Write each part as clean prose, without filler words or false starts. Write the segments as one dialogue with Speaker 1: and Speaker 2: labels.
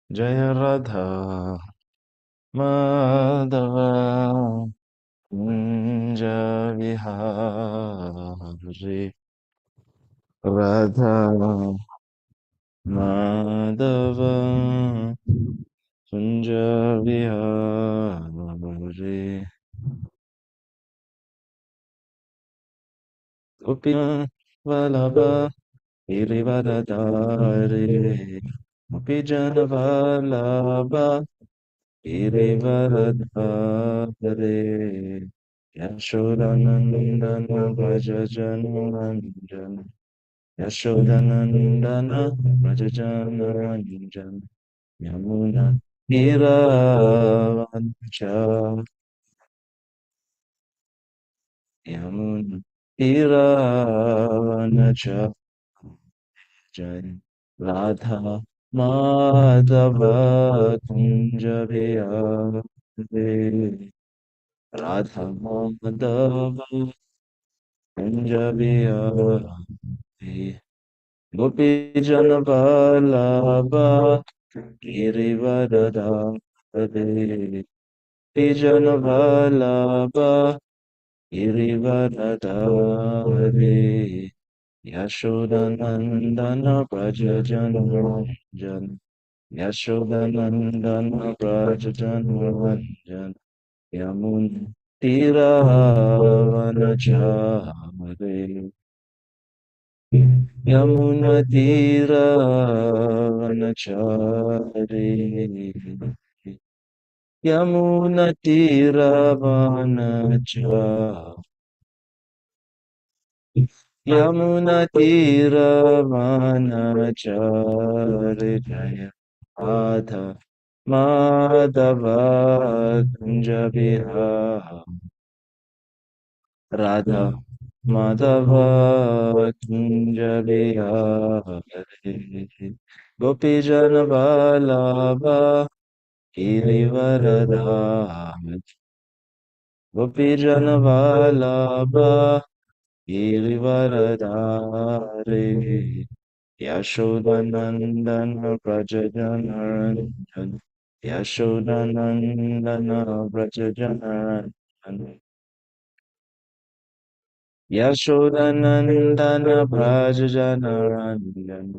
Speaker 1: Jaya Radha Madhava Kunja Vihari Radha Madhava Kunja Vihari Gopina Vallabha Girivardhari Gopijana Vallabha Girivardhari Yashodanandana Brajajanandana Yashodanandana Brajajanandana Yamuna Giravancha Yamuna Giravancha Jai Radha Madhava Kunja Bihari Radha Madhava Kunja Bihari Gopi Jana Vallabha Girivardhari Pijana Vallabha Girivardhari Yashodanandana Brajajananjan Yashodanandana Brajajananjan Yamun Tiravanachaри Yamuna Tiravanachari Yamuna Tiravanachari Yamuna Tiravanachari Jaya Radha Madhava Kunja Vihari Radha Madhava Kunja Bihari Gopijana Vallabha Girivaradhari Gopijana Vallabha Girivaradhari Yashodanandana Brajajanaranjan Yashodanandana Brajajanaranjan Yashodanandana Brajajanaranjan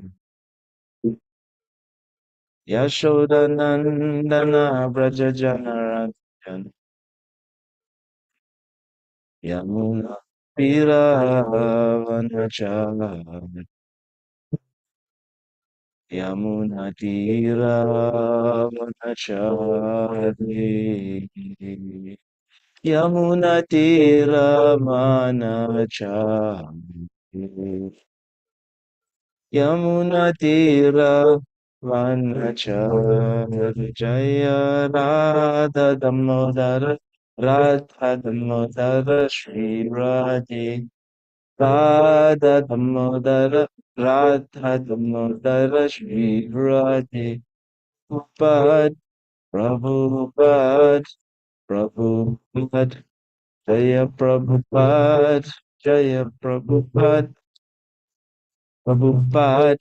Speaker 1: Yashodanandana Brajajanaranjan Yamuna Piravanachari Yamuna Tiravanachari Yamuna Tiravanachari Yamuna Tira Vanachari Jaya Radha Damodara Radha Damodara Shri Radhe Radha Damodara Radha Damodara Shri Radhe Prabhupada Prabhupada Prabhupada Jaya Prabhupada Jaya Prabhupada Prabhupada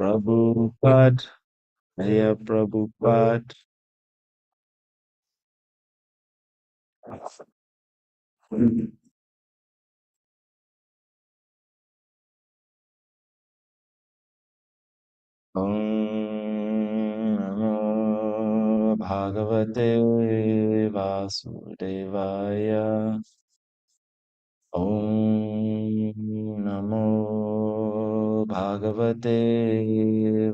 Speaker 1: Prabhupada Jaya Prabhupada Om Namo Bhagavate Vasudevaya Om Namo Bhagavate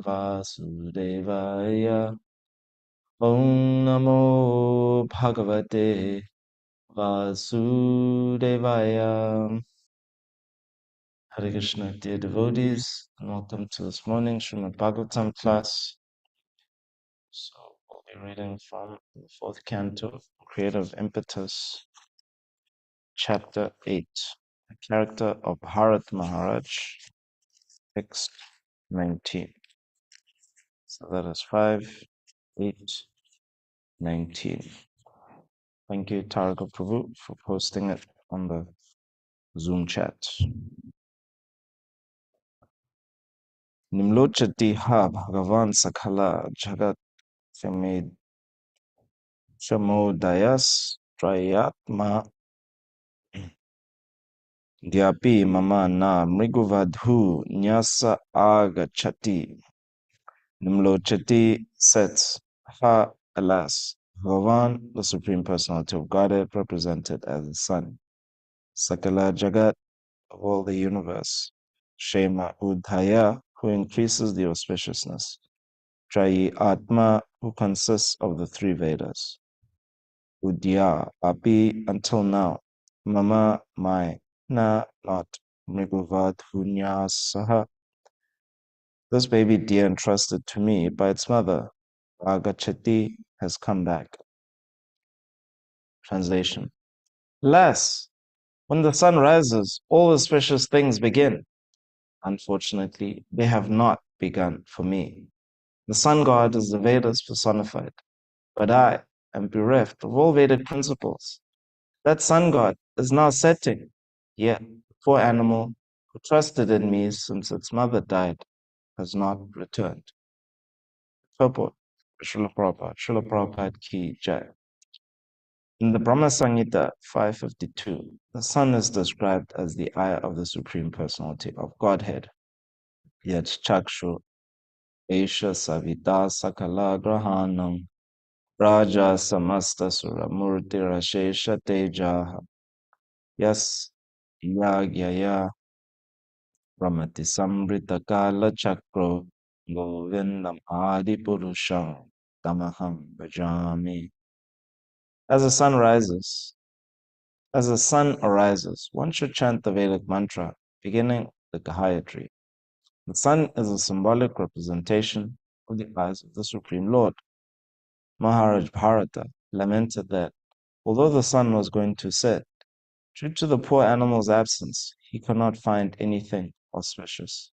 Speaker 1: Vasudevaya Om Namo Bhagavate Vasudevaya. Hare Krishna, dear devotees, and welcome to this morning Srimad Bhagavatam class. So we'll be reading from the fourth canto, Creative Impetus, chapter 8, the character of Bharat Maharaj, text 19. So that is 5, 8, 19. Thank you, Taraga Prabhu, for posting it on the Zoom chat. Nimlochati ha Bhagavan Sakhala Jagat Shamodayas Trayatma Dyapi Mama Na Mriguvadhu Nyasa Agachati Nimlochati sets Ha alas Bhavan, the Supreme Personality of Godhead, represented as the sun. Sakala Jagat, of all the universe. Shema Udhaya, who increases the auspiciousness. Trayi Atma, who consists of the three Vedas. Udya, Api, until now. Mama, my. Na, not. Mriguvad Hunyasaha. This baby dear entrusted to me by its mother. Agachati has come back. Translation. Alas, when the sun rises, all auspicious things begin. Unfortunately, they have not begun for me. The sun god is the Vedas personified, but I am bereft of all Vedic principles. That sun god is now setting, yet the poor animal who trusted in me since its mother died has not returned. Purport. Srila Prabhupada Ki Jai. In the Brahma Samhita 552, the sun is described as the eye of the Supreme Personality of Godhead. Yet Chakshu Esha Savita Sakala Grahanam Raja Samasta Suramurti Rashesha Tejaha Yas Yagyaya Ramati Samrita Kala Chakro Govindam Adi Purusham Tamaham Bhajami. As the sun rises, As the sun arises, one should chant the Vedic mantra beginning the Gayatri. The sun is a symbolic representation of the eyes of the Supreme Lord. Maharaj Bharata lamented that although the sun was going to set, due to the poor animal's absence, he could not find anything auspicious.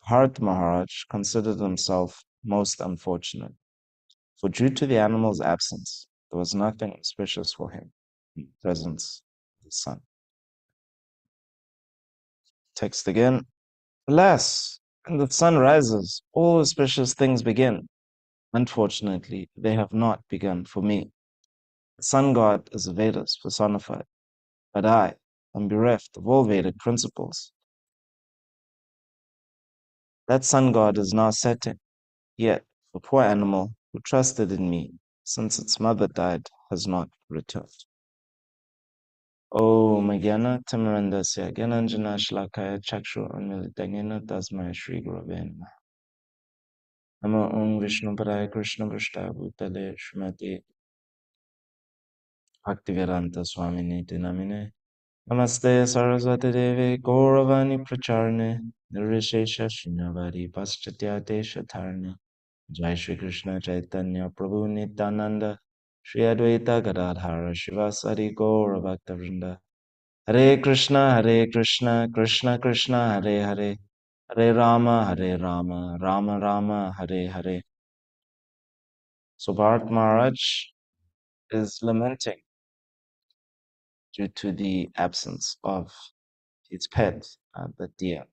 Speaker 1: Bharat Maharaj considered himself most unfortunate, for due to the animal's absence, there was nothing auspicious for him in the presence of the sun. Text again. Alas, when the sun rises, all auspicious things begin. Unfortunately, they have not begun for me. The sun god is the Vedas personified, but I am bereft of all Vedic principles. That sun god is now setting, yet the poor animal who trusted in me since its mother died has not returned. Om Magyana Tamarandasya Gyananjana Shlakaya Chakshu Anmilitangena Tasmaya Shri Gurave Namaha. Namo Om Vishnu Padaya Krishna Prashtaya Bhutale Srimati Bhaktivedanta Swamini Namine Namaste Saraswati Devi Gauravani Pracharne Nirvishesha Srinavadi Paschatya Shatarne Jai Shri Krishna Chaitanya Prabhu Nityananda Shri Advaita Gadadhara Shivasari Gauravakta Vrinda Hare Krishna Krishna Krishna Hare Hare Hare Rama Rama Rama Hare Hare. So Bharat Maharaj is lamenting due to the absence of his pet, the deer.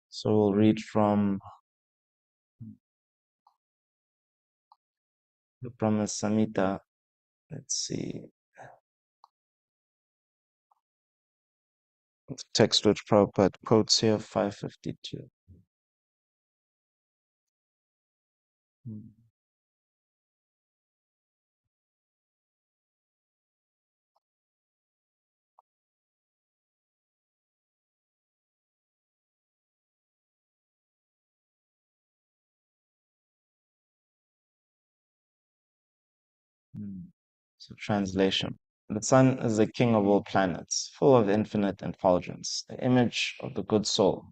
Speaker 1: So we'll read from the Brahma Samhita. Let's see. The text which Prabhupada quotes here, 552. So translation. The sun is the king of all planets, full of infinite effulgence. The image of the good soul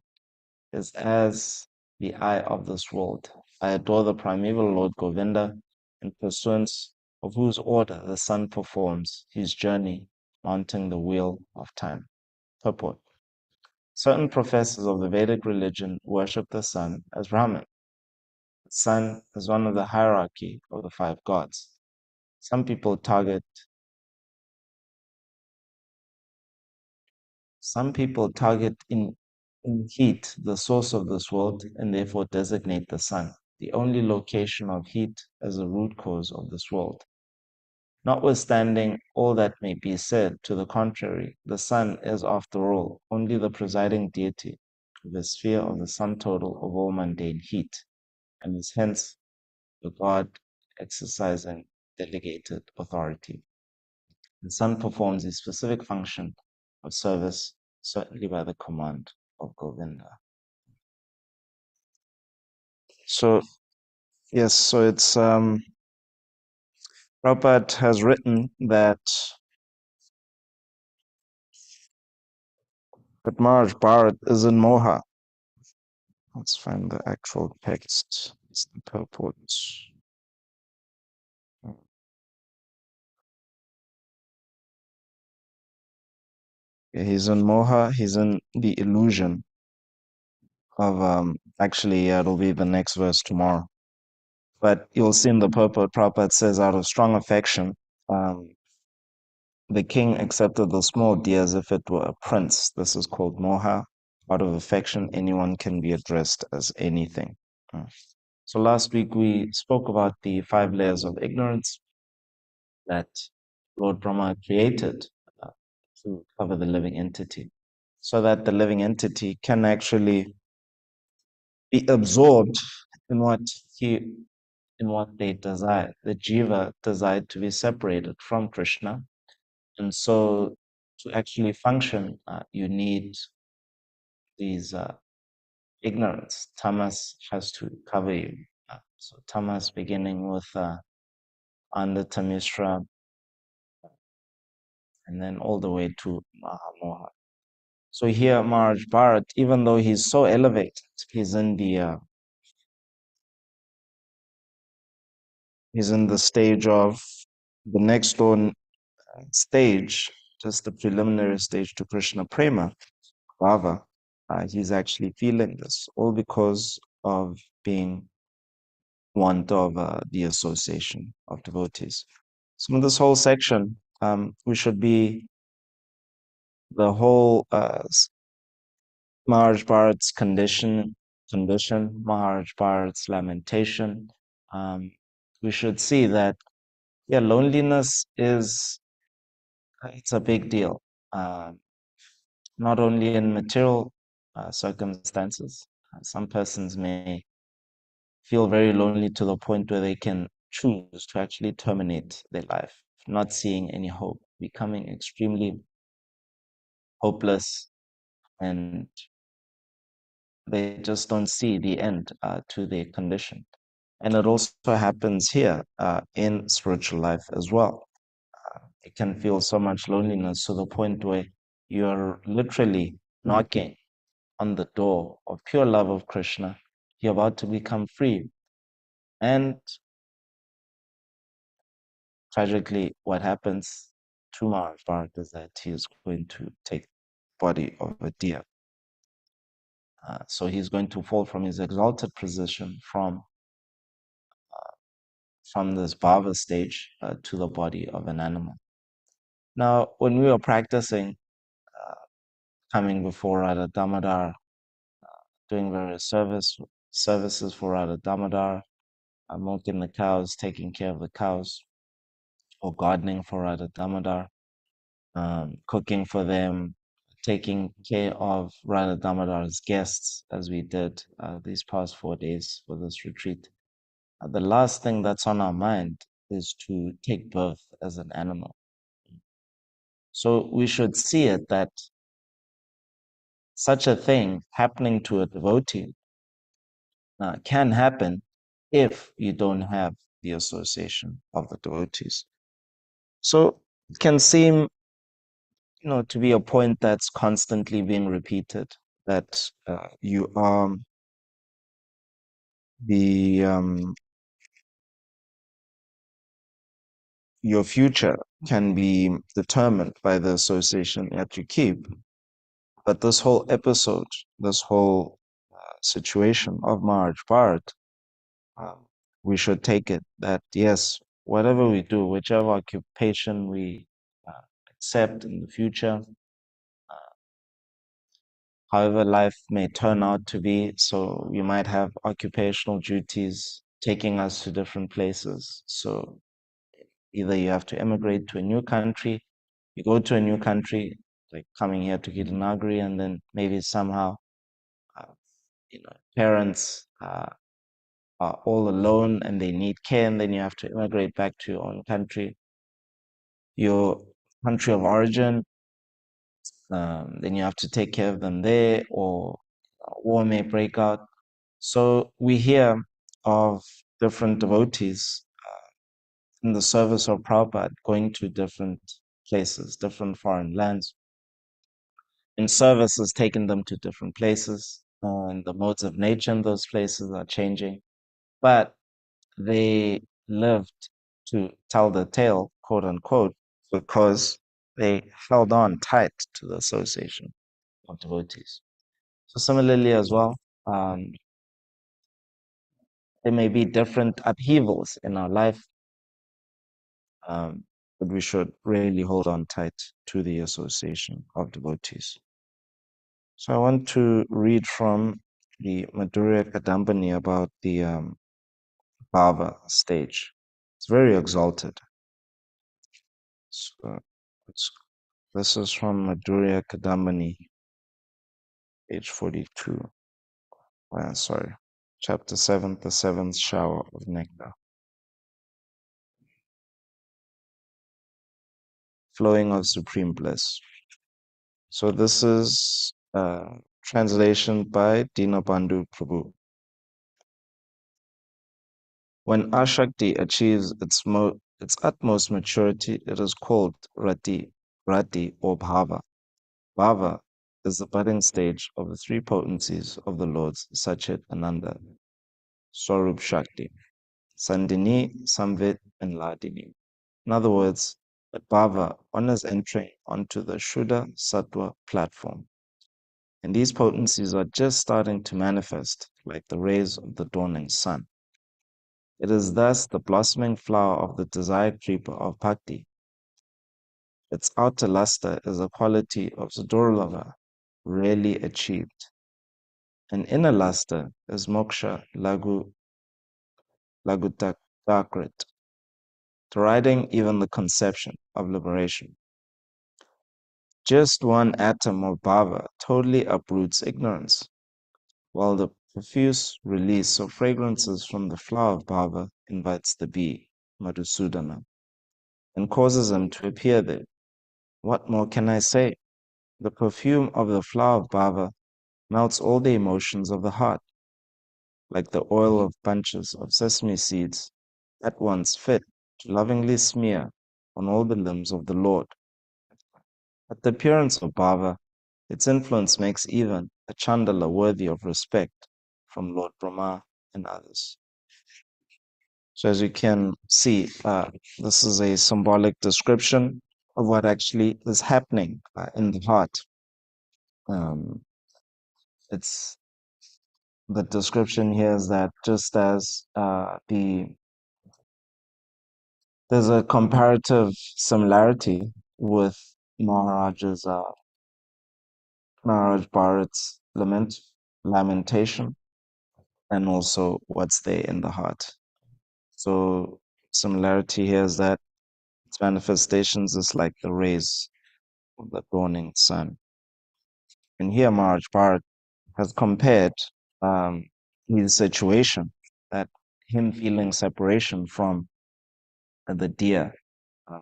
Speaker 1: is as the eye of this world. I adore the primeval Lord Govinda, in pursuance of whose order the sun performs his journey mounting the wheel of time. Purport. Certain professors of the Vedic religion worship the sun as Brahman. The sun is one of the hierarchy of the five gods. Some people target heat the source of this world and therefore designate the sun, the only location of heat as a root cause of this world. Notwithstanding all that may be said to the contrary, the sun is, after all, only the presiding deity of the sphere of the sum total of all mundane heat, and is hence the god exercising delegated authority. The sun performs a specific function of service, certainly by the command of Govinda. So, yes, so it's Prabhupada has written that Maharaj Bharat is in Moha. Let's find the actual text. It's the purport. Yeah, he's in Moha, he's in the illusion of actually, yeah, it'll be the next verse tomorrow. But you'll see in the purport, Prabhupada says, out of strong affection, um, the king accepted the small deer as if it were a prince. This is called Moha. Out of affection, anyone can be addressed as anything. Mm. So last week we spoke about the 5 layers of ignorance that Lord Brahma created uh, to cover the living entity, so that the living entity can actually be absorbed in what he in what they desire. The jiva desired to be separated from Krishna, and so to actually function, you need these ignorance. Tamas has to cover you. So tamas beginning with under Tamisra and then all the way to Mahamoha. So here, Maharaj Bharat, even though he's so elevated, he's in the stage of the next door stage, just the preliminary stage to Krishna Prema, Bhava. He's actually feeling this, all because of being want of the association of devotees. So in this whole section, we should be the whole Maharaj Bharat's condition, Maharaj Bharat's lamentation. Um, we should see that, yeah, loneliness is it's a big deal. Not only in material circumstances. Some persons may feel very lonely to the point where they can choose to actually terminate their life, not seeing any hope, becoming extremely hopeless, and they just don't see the end to their condition. And it also happens here in spiritual life as well. It can feel so much loneliness to the point where you're literally knocking on the door of pure love of Krishna. You're about to become free. And tragically, what happens to Maharaj Bharat is that he is going to take the body of a deer. So he's going to fall from his exalted position from this bhava stage to the body of an animal. Now, when we were practicing coming before Radha Damodar, doing various services for Radha Damodar, milking the cows, taking care of the cows, or gardening for Radha Damodar, cooking for them, taking care of Radha Damodar's guests, as we did these past 4 days for this retreat. The last thing that's on our mind is to take birth as an animal. So we should see it that such a thing happening to a devotee can happen if you don't have the association of the devotees. So it can seem, to be a point that's constantly being repeated, that you are the your future can be determined by the association that you keep. But this whole episode, this whole situation of Maharaj Bharat, um, we should take it that yes, whatever we do, whichever occupation we accept in the future, however life may turn out to be. So you might have occupational duties taking us to different places. So either you have to immigrate to a new country, you go to a new country, like coming here to Gita Nagari, and then maybe somehow, uh, parents are all alone and they need care, and then you have to immigrate back to your own country, your country of origin. Then you have to take care of them there, or war may break out. So we hear of different devotees in the service of Prabhupada going to different places, different foreign lands, and service has taken them to different places, and the modes of nature in those places are changing. But they lived to tell the tale, quote unquote, because they held on tight to the association of devotees. So similarly as well, um, there may be different upheavals in our life, but we should really hold on tight to the association of devotees. So I want to read from the Madhurya Kadambani about the Bhava stage. It's very exalted. So this is from Madhurya Kadambani, page 42. Sorry, chapter 7, the seventh shower of nectar. Flowing of supreme bliss. So this is translation by Dinabandhu Prabhu. When Ashakti achieves its utmost maturity, it is called Rati or Bhava. Bhava is the budding stage of the three potencies of the Lords Sachit Ananda, Swarup Shakti, Sandini, Samvit, and Ladini. In other words, at Bhava, one is entering onto the Shuddha Sattva platform. And these potencies are just starting to manifest like the rays of the dawning sun. It is thus the blossoming flower of the desired creeper of bhakti. Its outer luster is a quality of Sadurlava, rarely achieved. An inner luster is moksha lagutakrit, deriding even the conception of liberation. Just one atom of bhava totally uproots ignorance, while the profuse release of fragrances from the flower of bhava invites the bee, Madhusudana, and causes him to appear there. What more can I say? The perfume of the flower of bhava melts all the emotions of the heart, like the oil of bunches of sesame seeds, at once fit to lovingly smear on all the limbs of the Lord. At the appearance of bhava, its influence makes even a Chandala worthy of respect from Lord Brahma and others. So as you can see, this is a symbolic description of what actually is happening in the heart. Um, it's the description here is that just as there's a comparative similarity with Maharaj's Maharaj Bharat's lamentation, and also what's there in the heart. So similarity here is that its manifestations is like the rays of the dawning sun. And here Maharaj Bharat has compared um, his situation, that him feeling separation from the deer uh,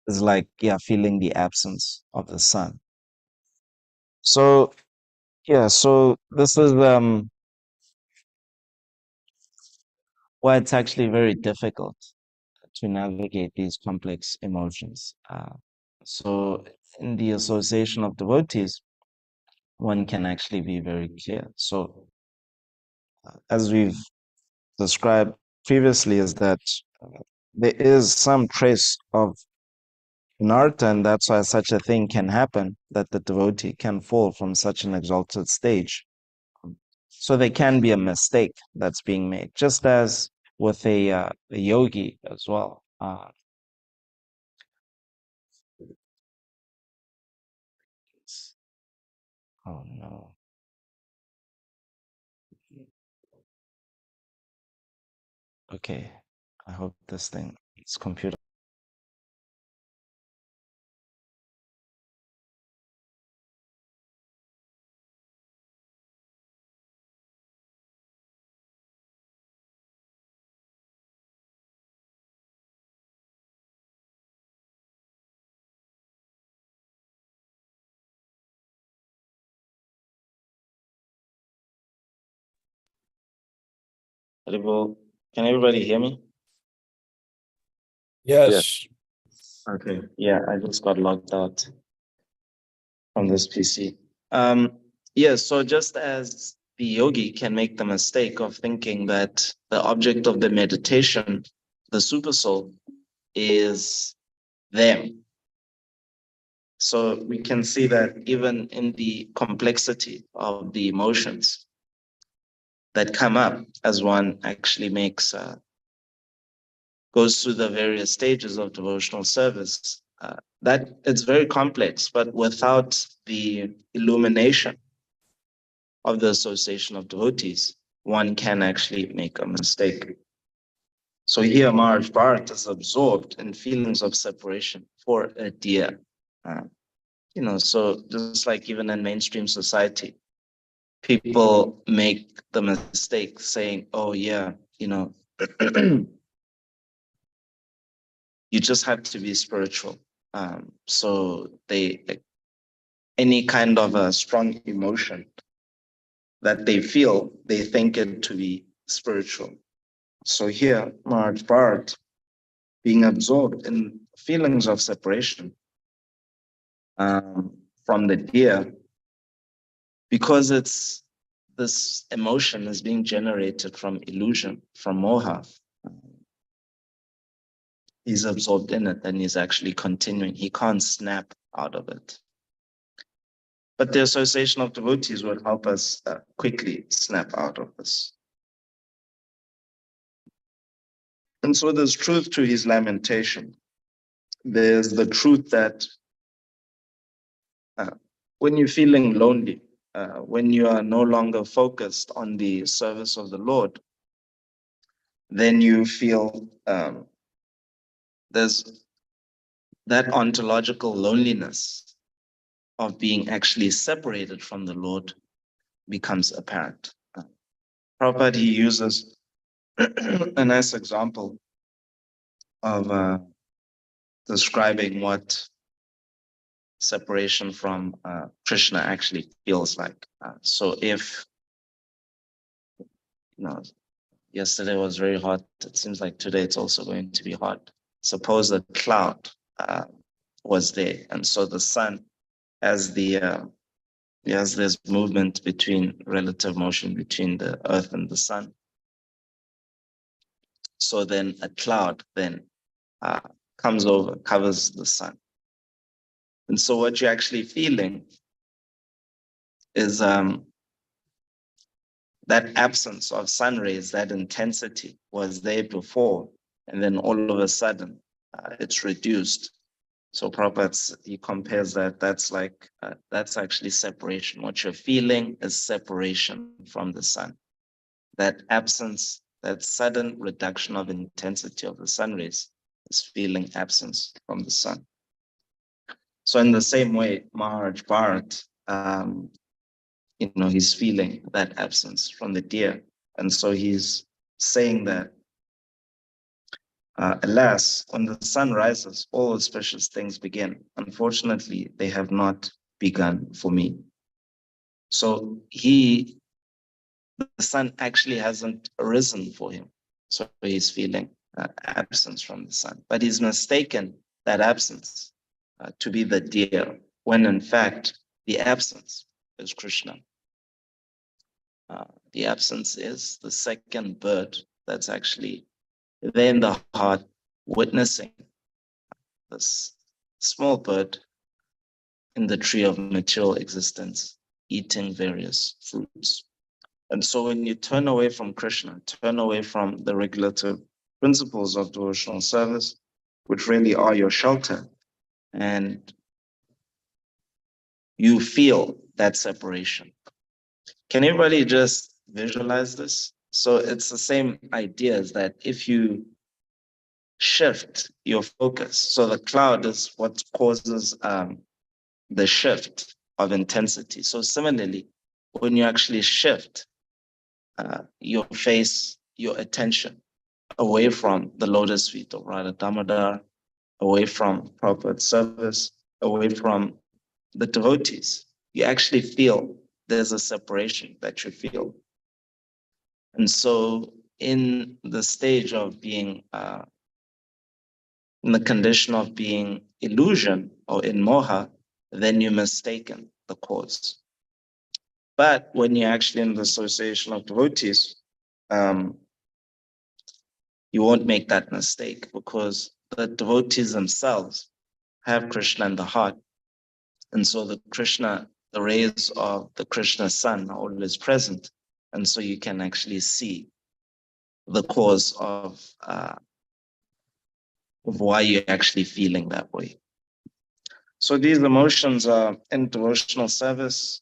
Speaker 1: is like, yeah, feeling the absence of the sun. So, yeah, so this is why it's actually very difficult to navigate these complex emotions. So, in the association of devotees, one can actually be very clear. So, as we've described previously, is that uh, there is some trace of narta, and that's why such a thing can happen, that the devotee can fall from such an exalted stage. So there can be a mistake that's being made, just as with a yogi as well. Oh no. Okay. I hope this thing is computer. Can everybody hear me?
Speaker 2: Yes.
Speaker 1: Okay. Yeah, I just got logged out from this PC. Yeah, so just as the yogi can make the mistake of thinking that the object of the meditation, the supersoul, is them. So we can see that even in the complexity of the emotions that come up as one actually goes through the various stages of devotional service, that it's very complex, but without the illumination of the association of devotees, one can actually make a mistake. So here, Maharaj Bharat is absorbed in feelings of separation for a deer. Uh, so just like even in mainstream society, people make the mistake saying, oh, yeah, you just have to be spiritual. So any kind of a strong emotion that they feel, they think it to be spiritual. So here, Maharaj Bharat, being absorbed in feelings of separation from the deer, because this emotion is being generated from illusion, from moha. He's absorbed in it and he's actually continuing. He can't snap out of it. But the association of devotees would help us quickly snap out of this. And so there's truth to his lamentation. There's the truth that when you're feeling lonely, when you are no longer focused on the service of the Lord, then you feel there's that ontological loneliness of being actually separated from the Lord becomes apparent. Prabhupada, he uses a nice example of describing what separation from Krishna actually feels like. So if, yesterday was very hot, it seems like today it's also going to be hot. Suppose a cloud was there, and so the sun has there's movement between relative motion between the earth and the sun. So then a cloud then comes over, covers the sun. And so what you're actually feeling is that absence of sun rays, that intensity was there before, and then all of a sudden it's reduced. So Prabhupada, he compares that's actually separation. What you're feeling is separation from the sun. That absence, that sudden reduction of intensity of the sun rays is feeling absence from the sun. So in the same way, Maharaj Bharat, he's feeling that absence from the deer. And so he's saying that, alas, when the sun rises, all auspicious things begin. Unfortunately, they have not begun for me. So the sun actually hasn't arisen for him. So he's feeling absence from the sun. But he's mistaken that absence to be the deer, when in fact, the absence is Krishna. The absence is the second bird that's actually there in the heart, witnessing this small bird in the tree of material existence, eating various fruits. And so when you turn away from Krishna, turn away from the regulative principles of devotional service, which really are your shelter, and you feel that separation. Can everybody just visualize this? So it's the same idea as that if you shift your focus, so the cloud is what causes the shift of intensity. So similarly, when you actually shift your face, your attention away from the lotus feet of Radha Damodar, away from Prabhupada's service, away from the devotees, you actually feel there's a separation that you feel. And so in the stage of being, in the condition of being illusion or in moha, then you're mistaken the cause. But when you're actually in the association of devotees, you won't make that mistake because the devotees themselves have Krishna in the heart. And so the rays of the Krishna sun are always present. And so you can actually see the cause of why you're actually feeling that way. So these emotions are in devotional service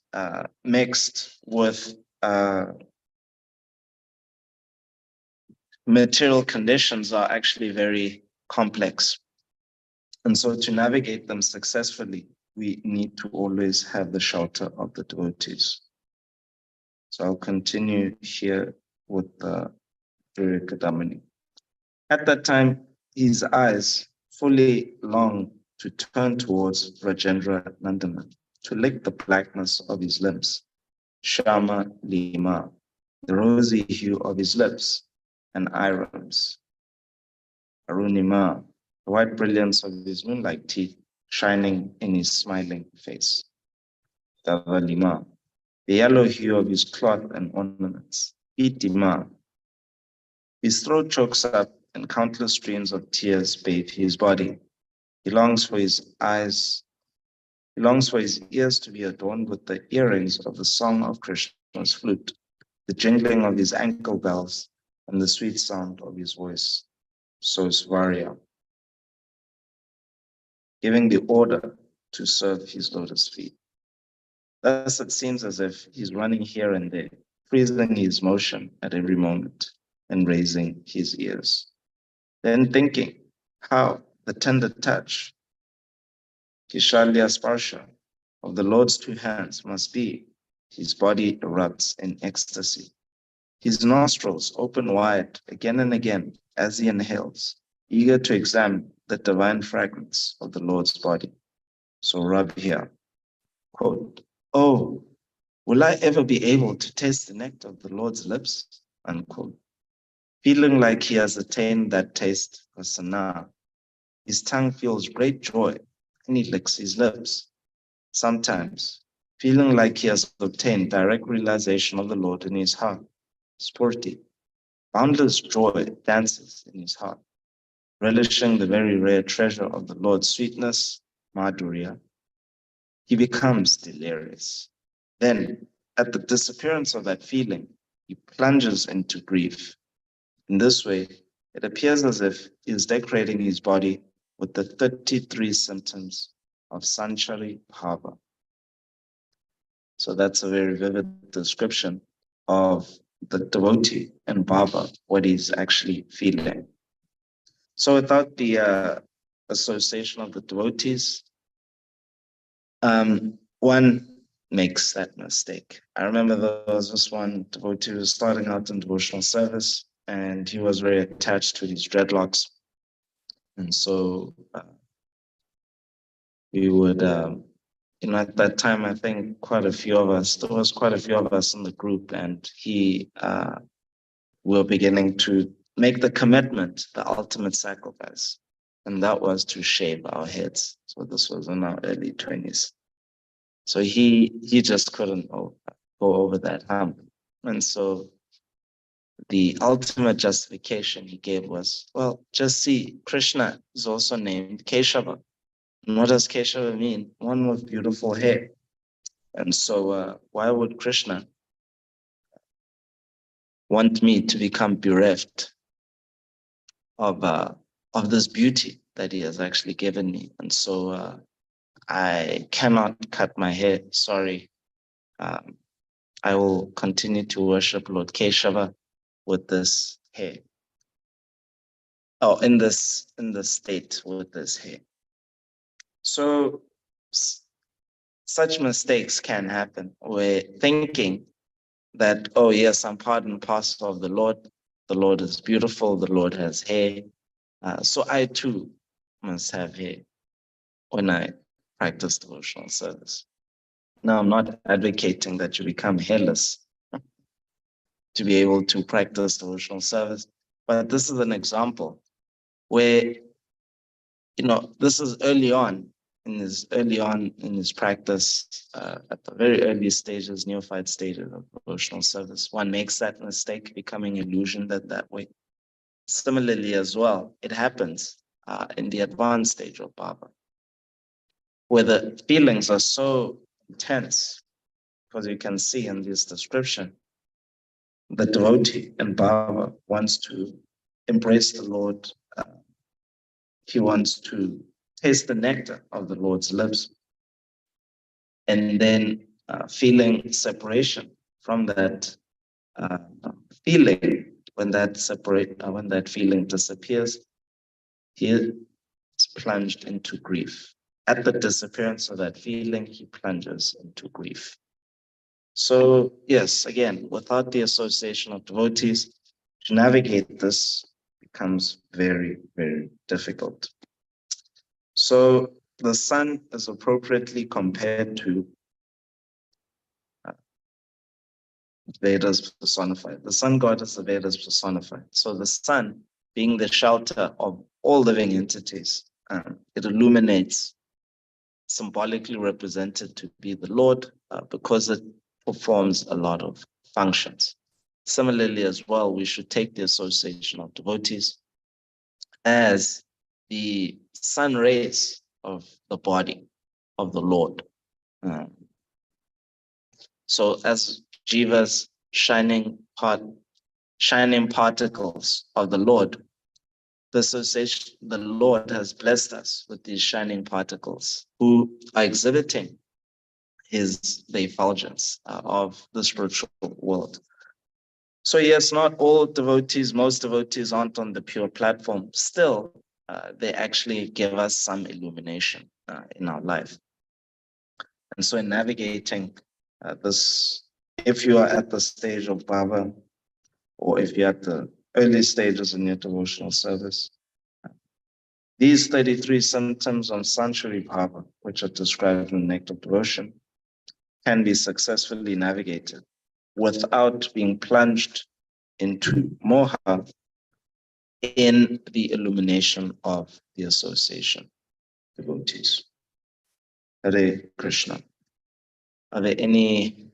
Speaker 1: mixed with material conditions are actually very complex. And so to navigate them successfully, we need to always have the shelter of the devotees. So I'll continue here with the Kadamani. At that time, his eyes fully longed to turn towards Rajendra Nandana, to lick the blackness of his limbs, Shama Lima, the rosy hue of his lips and eyebrows, Arunima, the white brilliance of his moonlight teeth shining in his smiling face, Davalima, the yellow hue of his cloth and ornaments, Itima, his throat chokes up and countless streams of tears bathe his body. He longs for his eyes, he longs for his ears to be adorned with the earrings of the song of Krishna's flute, the jingling of his ankle bells, and the sweet sound of his voice. So Svarya, giving the order to serve his lotus feet. Thus it seems as if he's running here and there, freezing his motion at every moment and raising his ears. Then thinking how the tender touch, Kishalya Sparsha, of the Lord's two hands must be, his body erupts in ecstasy. His nostrils open wide again and again as he inhales, eager to examine the divine fragments of the Lord's body. So Rab here, quote, "Oh, will I ever be able to taste the nectar of the Lord's lips?" Unquote. Feeling like he has attained that taste for Sana, his tongue feels great joy and he licks his lips. Sometimes, feeling like he has obtained direct realization of the Lord in his heart, Spurti, boundless joy dances in his heart, relishing the very rare treasure of the Lord's sweetness, Madhurya. He becomes delirious. Then, at the disappearance of that feeling, he plunges into grief. In this way, it appears as if he is decorating his body with the 33 symptoms of Sanchari Bhava. So that's a very vivid description of the devotee and Baba, what he's actually feeling. So without the association of the devotees, one makes that mistake. I remember there was this one devotee who was starting out in devotional service, and he was very attached to his dreadlocks. And so we would, at that time, I think there was quite a few of us in the group, and we were beginning to make the commitment, the ultimate sacrifice. And that was to shave our heads. So this was in our early 20s. So he just couldn't go over that hump. And so the ultimate justification he gave was, well, just see, Krishna is also named Keshava. And what does Keshava mean? One with beautiful hair. And so why would Krishna want me to become bereft of this beauty that he has actually given me? And so I cannot cut my hair, sorry. I will continue to worship Lord Keshava with this hair. Oh, in this state with this hair. So such mistakes can happen. We're thinking that, oh yes, I'm part and parcel of the Lord. The Lord is beautiful. The Lord has hair. So I too must have hair when I practice devotional service. Now, I'm not advocating that you become hairless to be able to practice devotional service, but this is an example where, this is early on in his practice, at the very early stages, neophyte stages of devotional service. One makes that mistake, becoming illusioned that way. Similarly, as well, it happens in the advanced stage of Baba, where the feelings are so intense, because you can see in this description, the devotee in Baba wants to embrace the Lord. He wants to taste the nectar of the Lord's lips, and then feeling separation from that feeling. When that feeling disappears, he is plunged into grief. At the disappearance of that feeling, he plunges into grief. So yes, again, without the association of devotees, to navigate this becomes very, very difficult. So the sun is appropriately compared to Vedas personified. The sun god is the Vedas personified. So the sun, being the shelter of all living entities, it illuminates, symbolically represented to be the Lord, because it performs a lot of functions. Similarly, as well, we should take the association of devotees as the sun rays of the body of the Lord. So as jivas, shining particles of the Lord, the association, the Lord has blessed us with these shining particles who are exhibiting the effulgence of the spiritual world. So yes, not all devotees, most devotees aren't on the pure platform. Still, they actually give us some illumination in our life. And so in navigating this, if you are at the stage of Baba, or if you're at the early stages in your devotional service, these 33 symptoms of Sanchari Bhava, which are described in the Nectar of Devotion, can be successfully navigated without being plunged into moha in the illumination of the association devotees. Hare Krishna. Are there any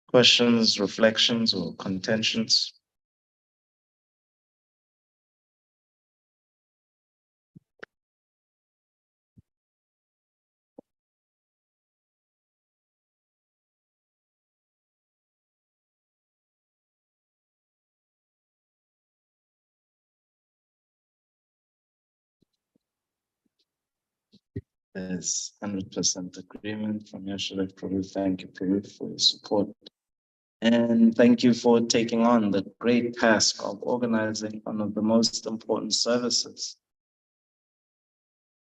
Speaker 1: questions, reflections, or contentions? There's 100% agreement from Yashadev Prabhu. Thank you, Prabhu, for your support. And thank you for taking on the great task of organizing one of the most important services.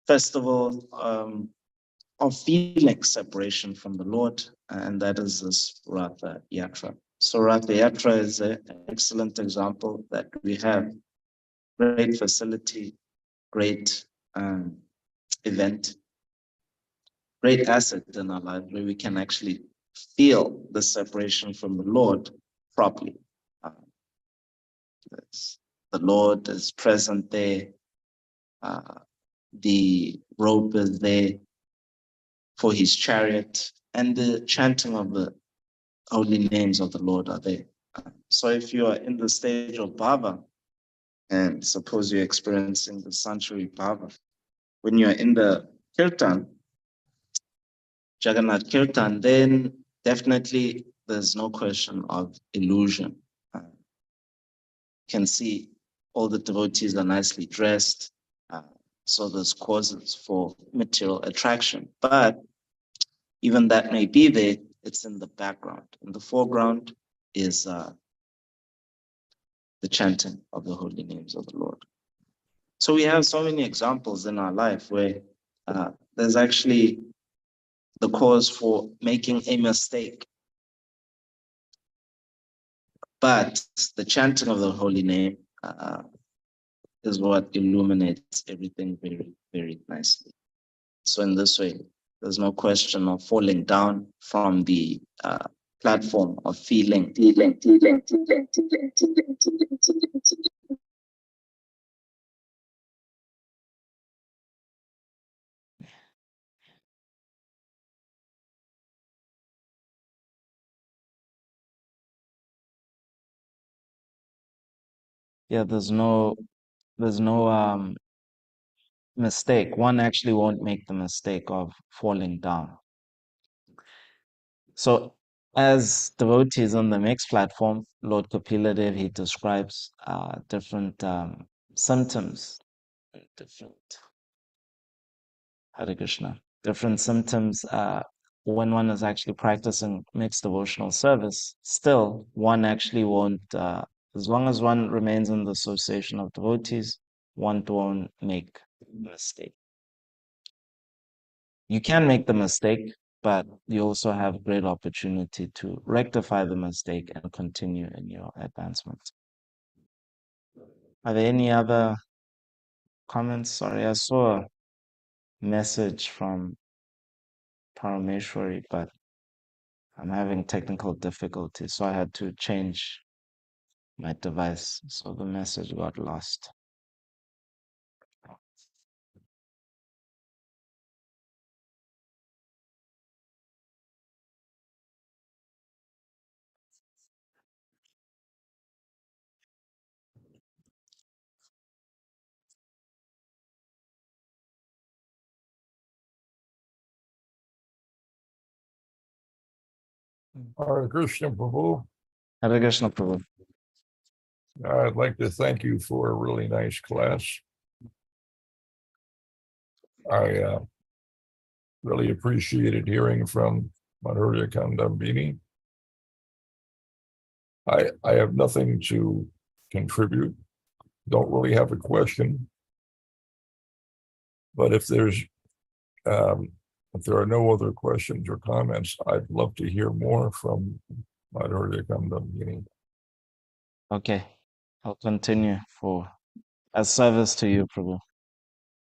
Speaker 1: Festival of feeling separation from the Lord, and that is this Ratha Yatra. So Ratha Yatra is an excellent example that we have. Great facility, great event, great asset in our life where we can actually feel the separation from the Lord properly. The Lord is present there. The rope is there for his chariot, and the chanting of the holy names of the Lord are there. So if you are in the stage of Bhava, and suppose you're experiencing the Sanchari Bhava, when you're in the Kirtan, Jagannath Kirtan, then definitely there's no question of illusion. You can see all the devotees are nicely dressed, so there's causes for material attraction. But even that may be there, it's in the background. In the foreground is the chanting of the holy names of the Lord. So we have so many examples in our life where there's actually the cause for making a mistake. But the chanting of the holy name is what illuminates everything very, very nicely. So in this way, there's no question of falling down from the platform of feeling. Yeah, there's no mistake. One actually won't make the mistake of falling down. So as devotees on the mixed platform, Lord Kapila he describes different symptoms, different Hare Krishna, different symptoms when one is actually practicing mixed devotional service. Still, one actually won't, as long as one remains in the association of devotees, one won't make a mistake. You can make the mistake, but you also have great opportunity to rectify the mistake and continue in your advancement. Are there any other comments? Sorry, I saw a message from Parameshwari, but I'm having technical difficulties, so I had to change my device, so the message got lost.
Speaker 2: Hare Krishna Prabhu.
Speaker 1: Hare Krishna Prabhu.
Speaker 2: I'd like to thank you for a really nice class. I really appreciated hearing from Madhurya Kandambini. I have nothing to contribute. Don't really have a question. But if there are no other questions or comments, I'd love to hear more from Madhurya Kandambini.
Speaker 1: Okay, I'll continue for as service to you, Prabhu.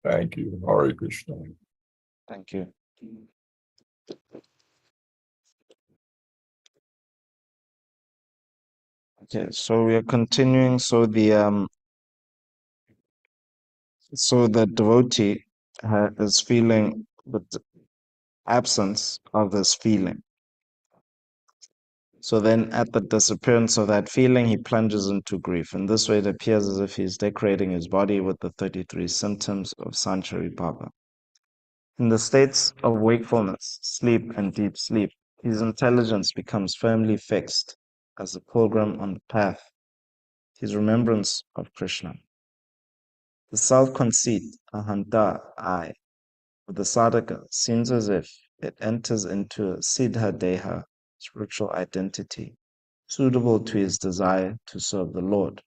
Speaker 2: Thank you. Hare Krishna.
Speaker 1: Thank you. Okay, so we are continuing. So the devotee is feeling the absence of this feeling. So then, at the disappearance of that feeling, he plunges into grief. In this way, it appears as if he's decorating his body with the 33 symptoms of Sanchari Bhava. In the states of wakefulness, sleep, and deep sleep, his intelligence becomes firmly fixed as a pilgrim on the path, his remembrance of Krishna. The self-conceit, ahanta, I, of the sadhaka seems as if it enters into a siddha deha, spiritual identity, suitable to his desire to serve the Lord,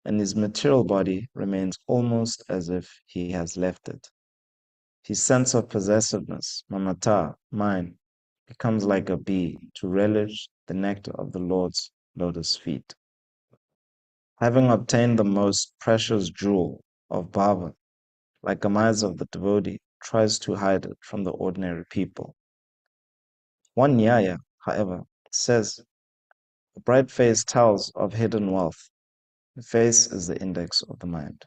Speaker 1: and his material body remains almost as if he has left it. His sense of possessiveness, mamata, mine, becomes like a bee to relish the nectar of the Lord's lotus feet. Having obtained the most precious jewel of bhava, like a miser of the devotee, tries to hide it from the ordinary people. One nyaya, however, says the bright face tells of hidden wealth. The face is the index of the mind.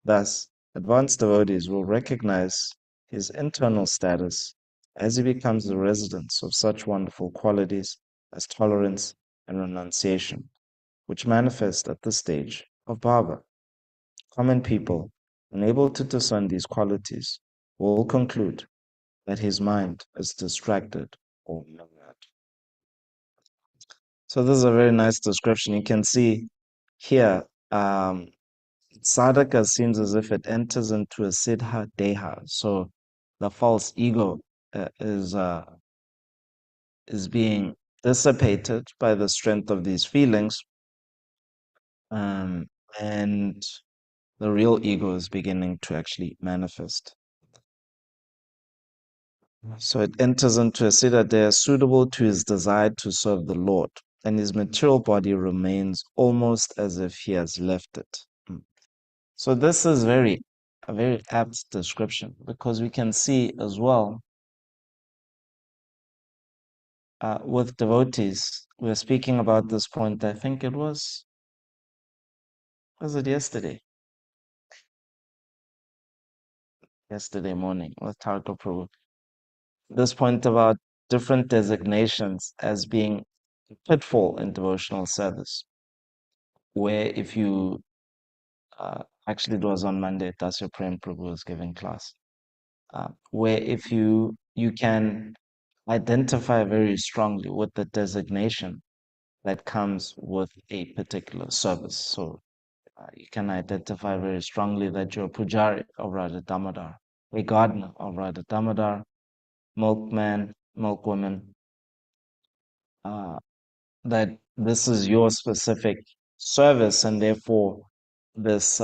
Speaker 1: Thus, advanced devotees will recognize his internal status as he becomes the residence of such wonderful qualities as tolerance and renunciation, which manifest at this stage of bhava. Common people, unable to discern these qualities, will conclude that his mind is distracted or mad. So this is a very nice description. You can see here, sadhaka seems as if it enters into a siddha deha. So the false ego is is being dissipated by the strength of these feelings, and the real ego is beginning to actually manifest. So it enters into a siddha suitable to his desire to serve the Lord, and his material body remains almost as if he has left it. So this is a very apt description, because we can see as well with devotees. We were speaking about this point. I think it was it yesterday? Yesterday morning with Tarka Prabhu. This point about different designations as being a pitfall in devotional service, where if you actually, it was on Monday, Dasya Prem Prabhu was giving class, where if you can identify very strongly with the designation that comes with a particular service. So you can identify very strongly that you're a pujari of Radha Damodar, a gardener of Radha Damodar, milkman, milkwoman, that this is your specific service, and therefore this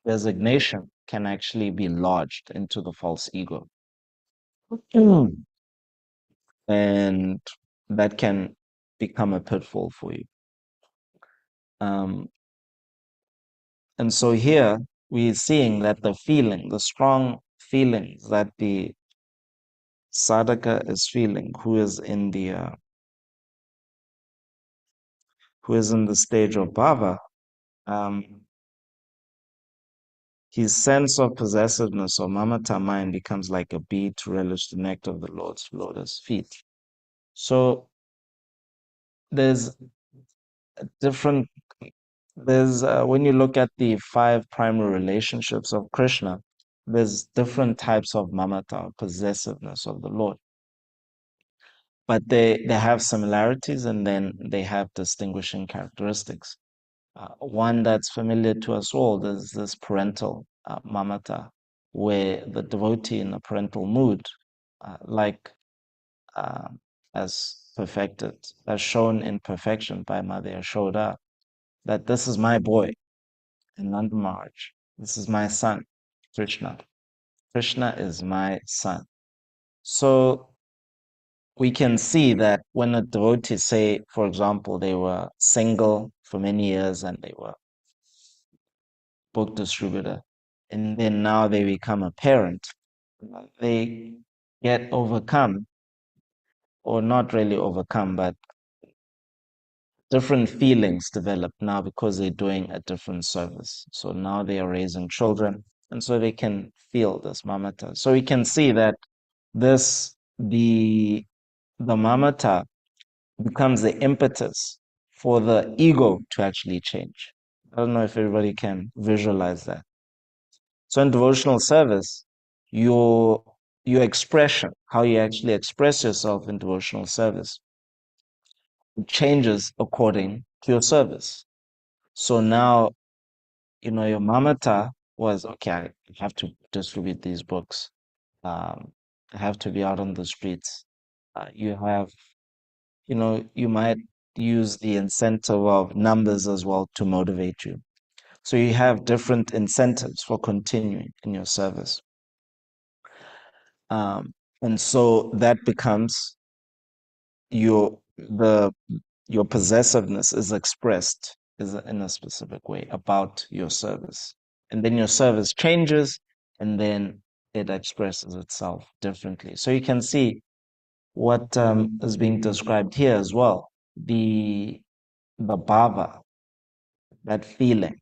Speaker 1: designation can actually be lodged into the false ego. Mm. And that can become a pitfall for you. And so here we're seeing that the strong feelings that the sadhaka is feeling, who is in the stage of bhava, um, his sense of possessiveness or mamata mind becomes like a bee to relish the nectar of the Lord's lotus feet. So there's different there's when you look at the five primary relationships of Krishna, there's different types of mamata, possessiveness of the Lord, but they have similarities, and then they have distinguishing characteristics. One that's familiar to us all is this parental mamata, where the devotee in a parental mood, like uh, as perfected, as shown in perfection by Mother Yashoda, that this is my boy in Nanda Maharaj. This is my son, Krishna. Krishna is my son. So we can see that when a devotee, say, for example, they were single for many years and they were book distributor, and then now they become a parent, they get overcome, or not really overcome, but different feelings develop now because they're doing a different service. So now they are raising children, and so they can feel this mamata. So we can see that this the mamata becomes the impetus for the ego to actually change. I don't know if everybody can visualize that. So in devotional service, your your expression, how you actually express yourself in devotional service, changes according to your service. So now, your mamata was, okay, I have to distribute these books. I have to be out on the streets. You have, you might use the incentive of numbers as well to motivate you. So you have different incentives for continuing in your service. Um, and so that becomes your the your possessiveness is expressed is in a specific way about your service, and then your service changes, and then it expresses itself differently. So you can see what is being described here as well. The bhava, that feeling,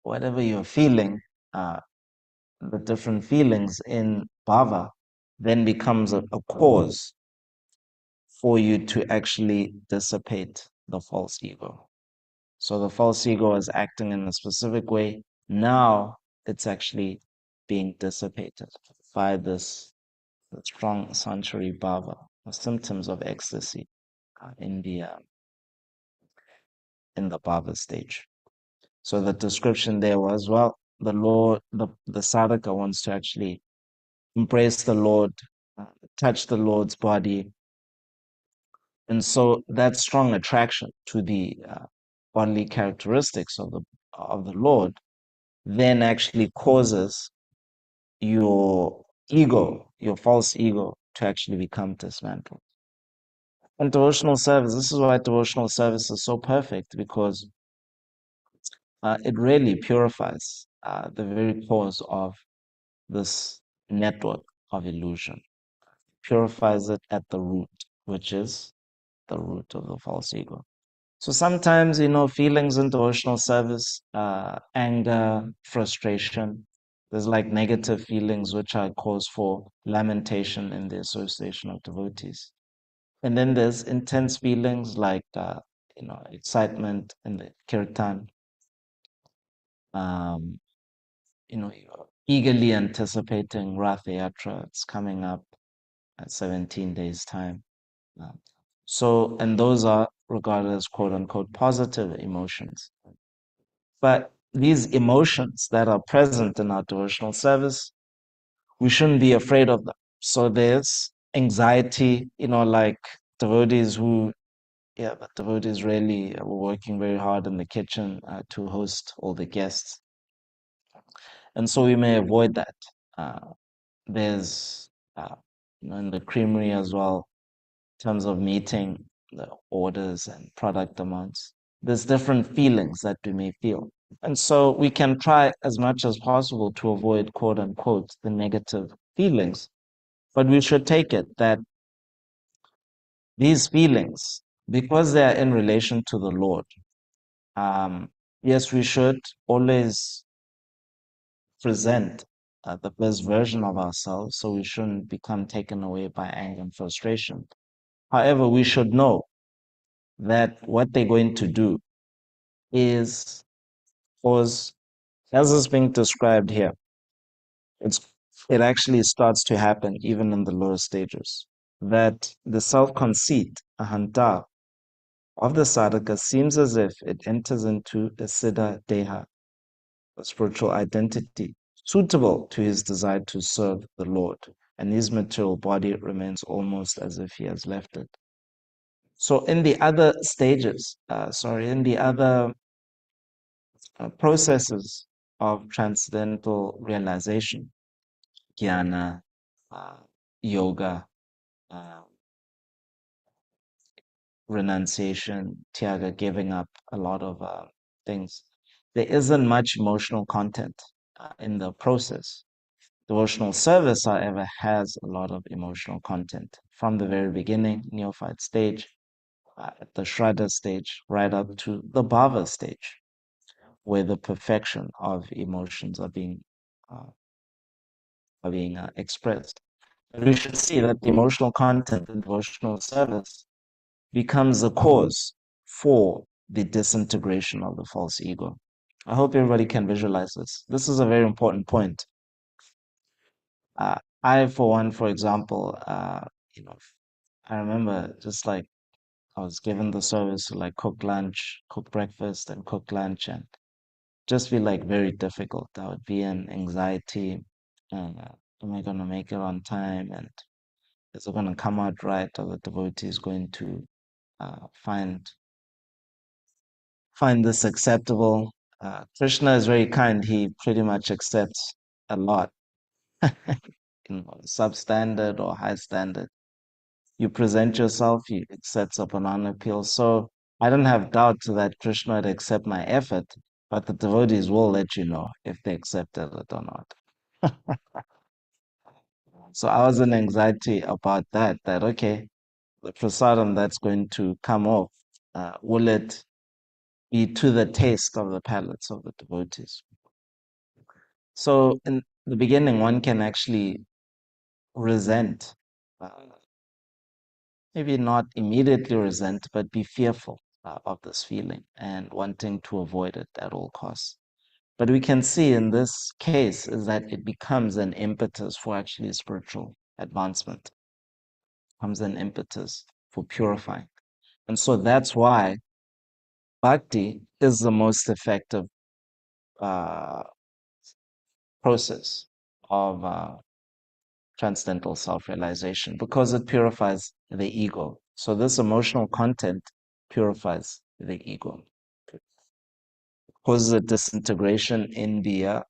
Speaker 1: whatever you're feeling, uh, the different feelings in bhava then becomes a cause for you to actually dissipate the false ego. So the false ego is acting in a specific way. Now it's actually being dissipated by this strong sanctuary bhava, the symptoms of ecstasy in the bhava stage. So the description there was, well, the Lord, the sadhaka wants to actually embrace the Lord, touch the Lord's body. And so that strong attraction to the bodily characteristics of the Lord then actually causes your ego, your false ego, to actually become dismantled. And devotional service, this is why devotional service is so perfect, because it really purifies the very cause of this network of illusion, purifies it at the root, which is the root of the false ego. So sometimes, feelings in devotional service, anger, frustration, there's like negative feelings which are cause for lamentation in the association of devotees. And then there's intense feelings like, excitement in the kirtan, um, you're eagerly anticipating Rath Yatra. It's coming up at 17 days' time. Um, and those are regarded as quote unquote positive emotions. But these emotions that are present in our devotional service, we shouldn't be afraid of them. So there's anxiety, like devotees who, yeah, but devotees really were working very hard in the kitchen to host all the guests. And so we may avoid that. Uh, there's, in the creamery as well, in terms of meeting the orders and product amounts, there's different feelings that we may feel. And so we can try as much as possible to avoid, quote unquote, the negative feelings. But we should take it that these feelings, because they are in relation to the Lord, yes, we should always present the best version of ourselves, so we shouldn't become taken away by anger and frustration. However, we should know that what they're going to do is cause, as is being described here, it's it actually starts to happen even in the lower stages. That the self-conceit, ahanta, of the sadhaka seems as if it enters into a siddha deha, a spiritual identity, suitable to his desire to serve the Lord, and his material body remains almost as if he has left it. So in the other stages, in the other processes of transcendental realization, jnana, uh, yoga, uh, renunciation, tyaga, giving up a lot of things. There isn't much emotional content in the process. Devotional service, however, has a lot of emotional content from the very beginning, neophyte stage, at the Shraddha stage, right up to the Bhava stage, where the perfection of emotions are being expressed. And we should see that the emotional content in devotional service becomes the cause for the disintegration of the false ego. I hope everybody can visualize this. This is a very important point. I, for one, for example, I remember just like I was given the service to like cook lunch, cook breakfast, and cook lunch, and just be like very difficult. I would be in anxiety, and am I gonna make it on time? And is it gonna come out right? Or the devotee is going to find this acceptable? Krishna is very kind. He pretty much accepts a lot, substandard or high standard. You present yourself, it sets up an honor appeal. So I don't have doubt that Krishna would accept my effort, but the devotees will let you know if they accepted it or not. So I was in anxiety about that okay, the prasadam that's going to come off, will it be to the taste of the palates of the devotees? So in the beginning, one can actually resent, uh, maybe not immediately resent, but be fearful of this feeling and wanting to avoid it at all costs. But we can see in this case is that it becomes an impetus for actually spiritual advancement, becomes an impetus for purifying. And so that's why bhakti is the most effective uh, process of transcendental self-realization because it purifies the ego. So this emotional content purifies the ego. Causes a disintegration in the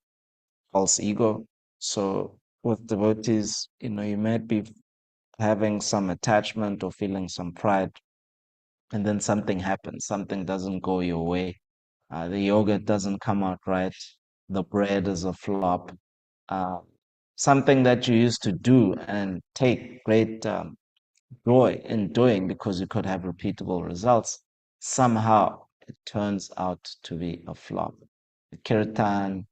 Speaker 1: false ego. So with devotees, you might be having some attachment or feeling some pride, and then something happens, something doesn't go your way. The yogurt doesn't come out right. The bread is a flop. Uh, Something that you used to do and take great joy in doing because you could have repeatable results, somehow it turns out to be a flop. A kirtan,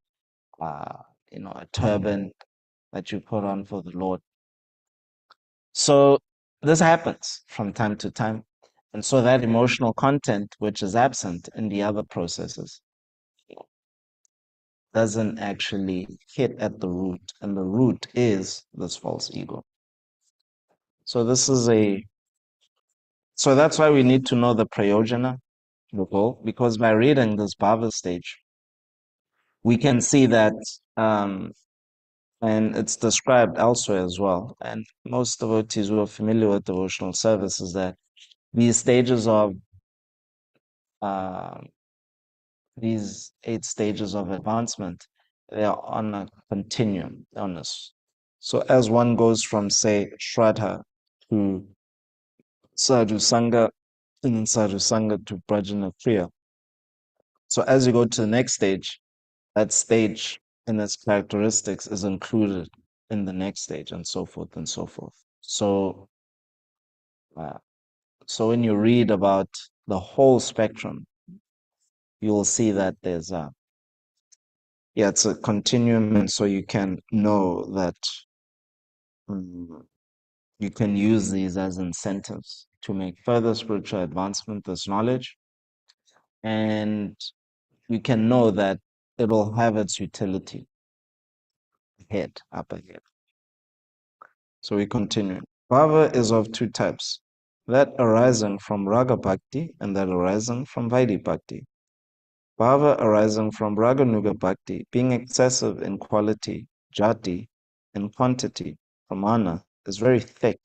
Speaker 1: uh, a turban that you put on for the Lord. So this happens from time to time. And so that emotional content, which is absent in the other processes, doesn't actually hit at the root. And the root is this false ego. So so that's why we need to know the prayojana, the goal, because by reading this bhava stage, we can see that, and it's described elsewhere as well. And most devotees who are familiar with devotional service is that these stages of uh, these 8 stages of advancement, they are on a continuum, So as one goes from, say, Shraddha to Sadhu Sangha, and then Sadhu Sangha to Bhajana Kriya. So as you go to the next stage, that stage and its characteristics is included in the next stage, and so forth and so forth. Uh, so when you read about the whole spectrum, you will see that it's a continuum, and so you can know that mm, you can use these as incentives to make further spiritual advancement, this knowledge, and you can know that it will have its utility up ahead. So we continue. Bhava is of 2 types, that arising from Raga Bhakti and that arising from Vaidhi Bhakti. Bhava arising from Raganuga Bhakti, being excessive in quality, jati, in quantity, pramana, is very thick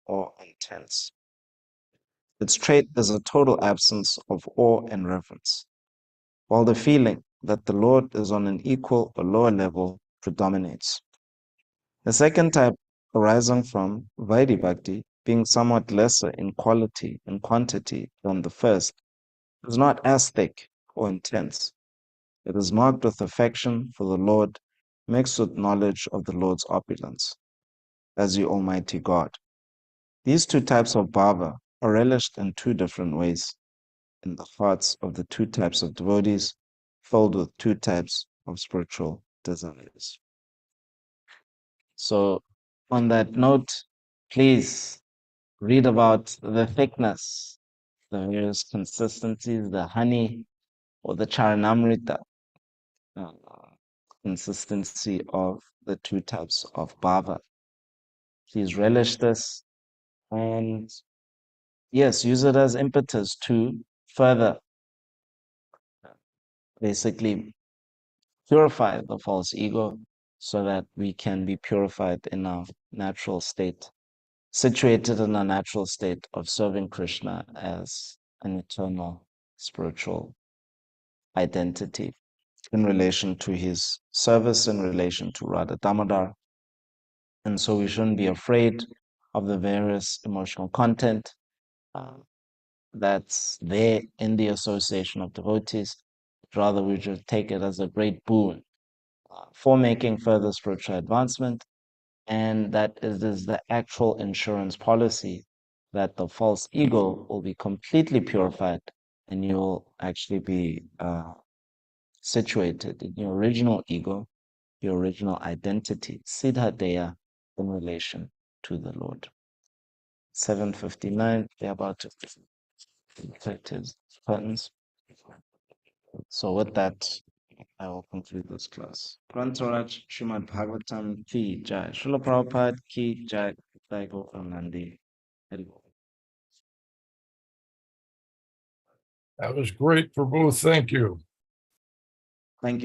Speaker 1: or intense. Its trait is a total absence of awe and reverence, while the feeling that the Lord is on an equal or lower level predominates. The second type, arising from Vaidhi Bhakti, being somewhat lesser in quality and quantity than the first, is not as thick or intense. It is marked with affection for the Lord, mixed with knowledge of the Lord's opulence, as the Almighty God. These 2 types of bhava are relished in 2 different ways in the hearts of the 2 types of devotees, filled with 2 types of spiritual desires. So, on that note, please read about the thickness, the various consistencies, the honey or the charanamrita, uh, consistency of the 2 types of bhava. Please relish this and, yes, use it as impetus to further basically purify the false ego so that we can be purified in our natural state, situated in a natural state of serving Krishna as an eternal spiritual identity in relation to his service, in relation to Radha Damodar. And so we shouldn't be afraid of the various emotional content uh, that's there in the association of devotees. Rather, we should take it as a great boon for making further spiritual advancement, and that is the actual insurance policy that the false ego will be completely purified and you will actually be situated in your original ego, your original identity, Siddhadeya, in relation to the Lord. 7:59, they're about to collect his curtains. So with that, I will conclude this class. Grantaraj Srimad Bhagavatam Ki Jai. Srila Prabhupada Ki Jai. Jai Nandi.
Speaker 2: That was great, Prabhu. Thank you.